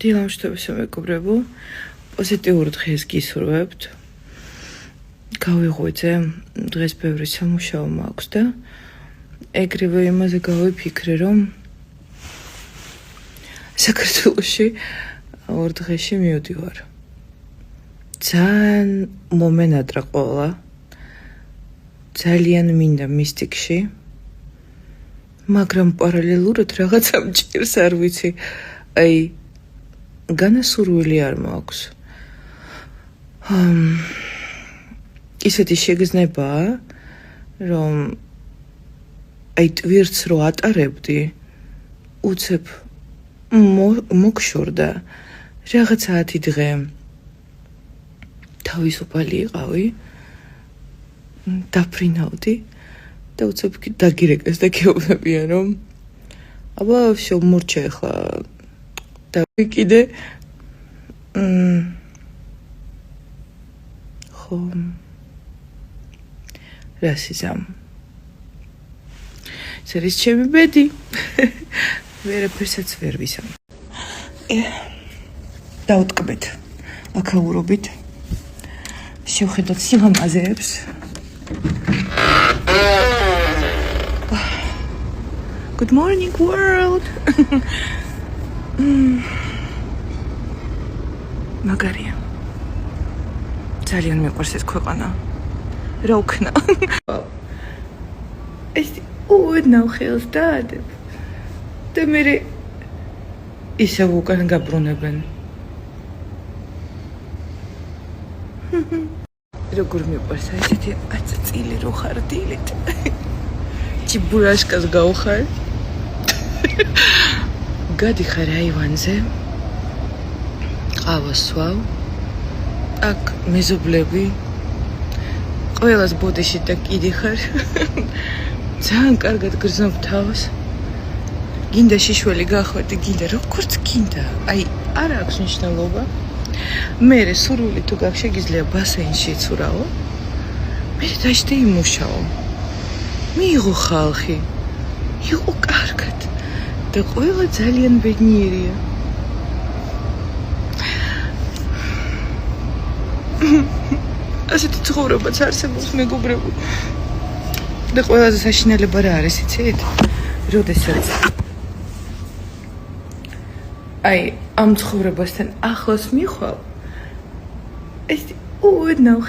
დილამშვიდობისა მეგობრებო, პოზიტიურ დღეს გისურვებთ. გავიღვიძე, დღეს ბევრი სამუშაო მაქვს და ეგრევე იმაზე გავიფიქრე, რომ საქართველოში ორ დღეში მივდივარ. ძალიან მომენატრა ყოლა, ძალიან მინდა მისტიკში, მაგრამ პარალელურად რაღაცა მჭირს, არ ვიცი, აი განასურველი არ მაქვს. ისეთი შეგრძნებაა, რომ აი ტვირთს რო ატარებდი, უცებ მოგშორდა რაღაცა 10 დღე თავისუფალი იყავი, დაფრინავდი და უცებ დაგირეკეს და გეუბნებიან, რომ აბა შემორჩა ახლა და კიდე ხო რასიზამ ეს ჩემი ბედი ვერაფერსაც ვერ ვისამ დაუტკბეთ აქაურობით შევხედოთ სილამაზეებს Good morning world მაგარია ძალიან მიყვარს ეს ქვეყანა რა უქნა ეს უდნავ ხელს დაადებ და მე ისევ უკან გაბრუნებენ როგორ მიყვარს ესეთი აწაწილი რო ხარ დილით ჩიბურაშკას გავხარ გადიხარ აივანზე ყავას სვავ აქ მეზობლები ყველას ბოდიში და კიდი ხარ ძალიან კარგად გრძნობ თავს გინდა შიშველი გახვედი გინდა როგორც გინდა აი არ აქვს მნიშვნელობა მე სურვილი თუ გაქვს შეგიძლია ბასეინში იცურავო მე დაშდე იმუშაო მიიღო ხალხი იყო კარგად და ყველა ძალიან ბედნიერია ასეთი ცხოვრებაც არსებობს მეგობრებო და ყველაზე საშინელება რა არის იცით? როდესაც აი ამ ცხოვრებასთან ახლოს მიხვალ ეს უდნავ